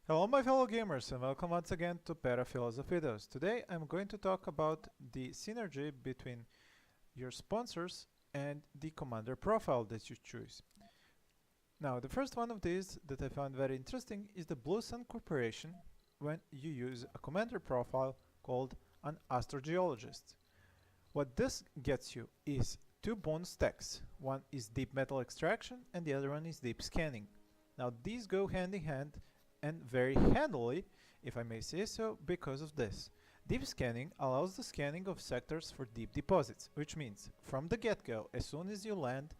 Hello my fellow gamers and welcome once again to Perafilozof videos. Today I'm going to talk about the synergy between your sponsors and the commander profile that you choose. Now the first one of these that I found very interesting is the Blue Sun Corporation when you use a commander profile called an astrogeologist. What this gets you is two bonus techs. One is deep metal extraction and the other one is deep scanning. Now these go hand in hand and very handily, if I may say so, because of this. Deep scanning allows the scanning of sectors for deep deposits, which means from the get-go, as soon as you land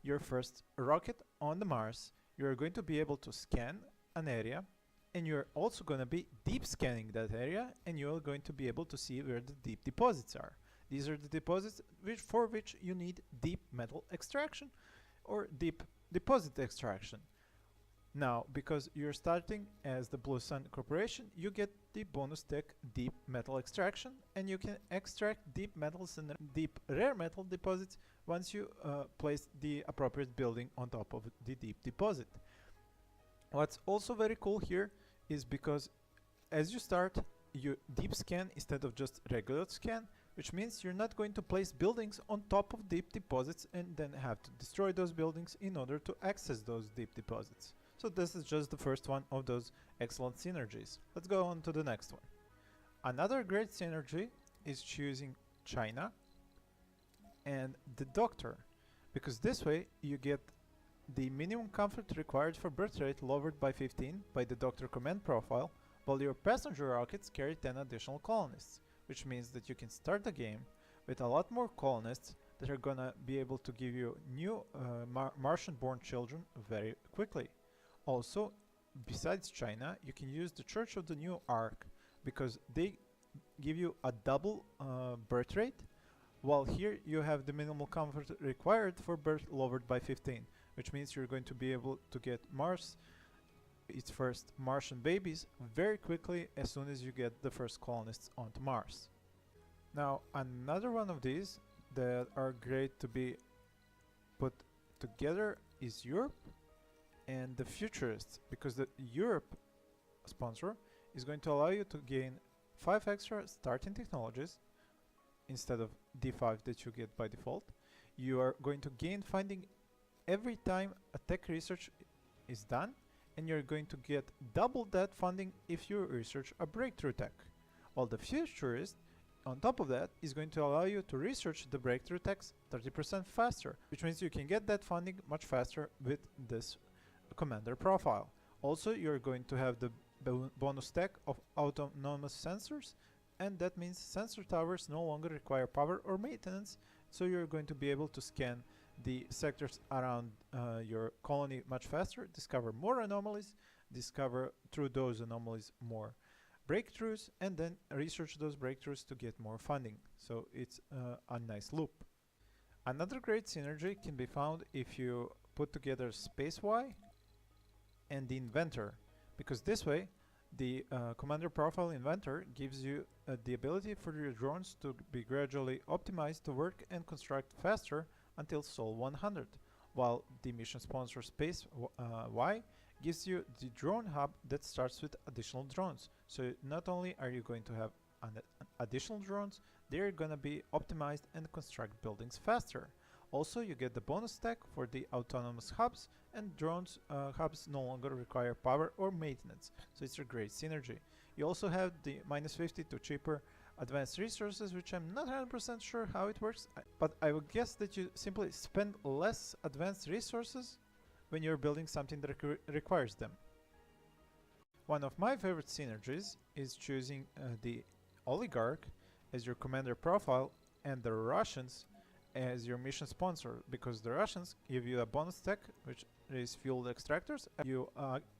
your first rocket on the Mars, you're going to be able to scan an area, and you're also going to be deep scanning that area, and you're going to be able to see where the deep deposits are. These are the deposits for which you need deep metal extraction or deep deposit extraction. Now, because you're starting as the Blue Sun Corporation, you get the bonus tech Deep Metal Extraction, and you can extract deep metals and deep rare metal deposits once you place the appropriate building on top of the deep deposit. What's also very cool here is because as you start, you deep scan instead of just regular scan, which means you're not going to place buildings on top of deep deposits and then have to destroy those buildings in order to access those deep deposits. So this is just the first one of those excellent synergies. Let's go on to the next one. Another great synergy is choosing China and the Doctor, because this way you get the minimum comfort required for birth rate lowered by 15 by the Doctor command profile, while your passenger rockets carry 10 additional colonists, which means that you can start the game with a lot more colonists that are gonna be able to give you new Martian-born children very quickly. Also, besides China, you can use the Church of the New Ark because they give you a double birth rate, while here you have the minimal comfort required for birth lowered by 15, which means you're going to be able to get its first Martian babies very quickly as soon as you get the first colonists onto Mars. Now, another one of these that are great to be put together is Europe and the Futurists, because the Europe sponsor is going to allow you to gain 5 extra starting technologies instead of D5 that you get by default. You are going to gain funding every time a tech research is done, and you're going to get double that funding if you research a breakthrough tech. While the Futurist, on top of that, is going to allow you to research the breakthrough techs 30% faster, which means you can get that funding much faster with this commander profile. Also, you're going to have the bonus tech of autonomous sensors, and that means sensor towers no longer require power or maintenance, so you're going to be able to scan the sectors around your colony much faster, discover more anomalies, discover through those anomalies more breakthroughs, and then research those breakthroughs to get more funding. So it's a nice loop. Another great synergy can be found if you put together Space Y and the Inventor, because this way the commander profile Inventor gives you the ability for your drones to be gradually optimized to work and construct faster until Sol 100, while the mission sponsor Space Y gives you the drone hub that starts with additional drones. So not only are you going to have additional drones, they're gonna be optimized and construct buildings faster. Also, you get the bonus tech for the autonomous hubs, and drones hubs no longer require power or maintenance, so it's a great synergy. You also have the minus 50 to cheaper advanced resources, which I'm not 100% sure how it works, but I would guess that you simply spend less advanced resources when you're building something that requires them. One of my favorite synergies is choosing the oligarch as your commander profile and the Russians as your mission sponsor, because the Russians give you a bonus tech which is fueled extractors. You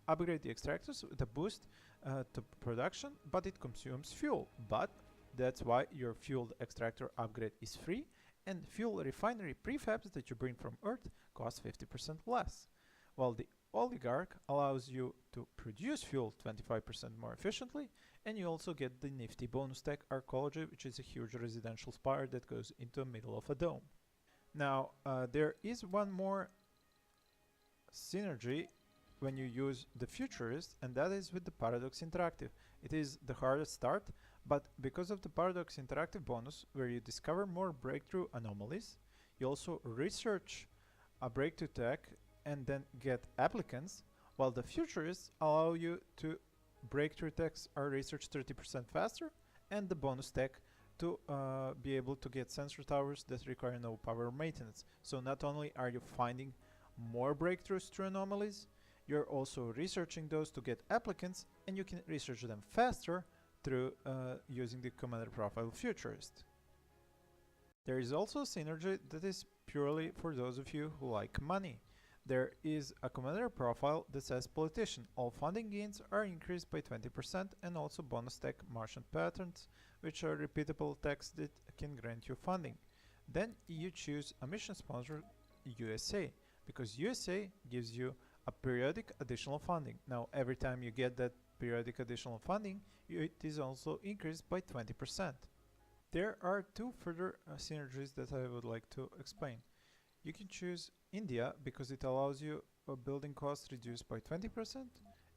upgrade the extractors with a boost to production, but it consumes fuel. But that's why your fueled extractor upgrade is free, and fuel refinery prefabs that you bring from Earth cost 50% less. While the oligarch allows you to produce fuel 25% more efficiently, and you also get the nifty bonus tech archaeology, which is a huge residential spire that goes into the middle of a dome. Now, there is one more synergy when you use the futurist, and that is with the Paradox Interactive. It is the hardest start, but because of the Paradox Interactive bonus, where you discover more breakthrough anomalies, you also research a breakthrough tech and then get applicants, while the futurists allow you to breakthrough techs are researched 30% faster, and the bonus tech to be able to get sensor towers that require no power maintenance. So not only are you finding more breakthroughs through anomalies, you're also researching those to get applicants, and you can research them faster through using the Commander Profile Futurist. There is also a synergy that is purely for those of you who like money. There is a Commander profile that says Politician. All funding gains are increased by 20%, and also bonus tech Martian Patterns, which are repeatable techs that can grant you funding. Then you choose a mission sponsor, USA, because USA gives you a periodic additional funding. Now every time you get that periodic additional funding, it is also increased by 20%. There are two further synergies that I would like to explain. You can choose India because it allows you a building cost reduced by 20%,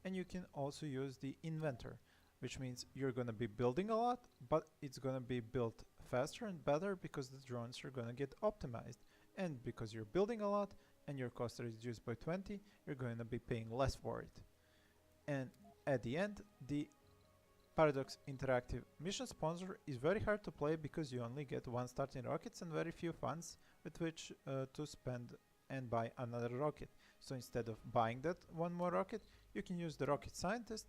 and you can also use the inventor, which means you're going to be building a lot, but it's going to be built faster and better because the drones are going to get optimized. And because you're building a lot and your cost is reduced by 20, you're going to be paying less for it. And at the end, the Paradox Interactive mission sponsor is very hard to play because you only get one starting rockets and very few funds with which to spend and buy another rocket. So instead of buying that one more rocket, you can use the rocket scientist,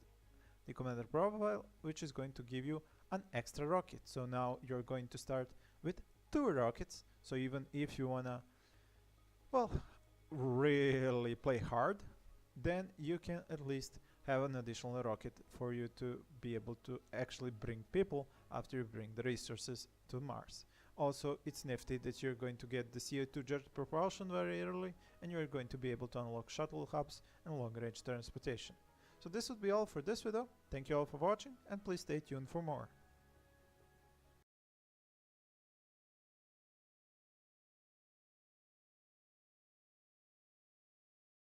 the commander profile, which is going to give you an extra rocket. So now you're going to start with 2 rockets. So even if you wanna, well, really play hard, then you can at least have an additional rocket for you to be able to actually bring people after you bring the resources to Mars. Also, it's nifty that you're going to get the CO2 jet propulsion very early, and you're going to be able to unlock shuttle hubs and long-range transportation. So this would be all for this video. Thank you all for watching, and please stay tuned for more.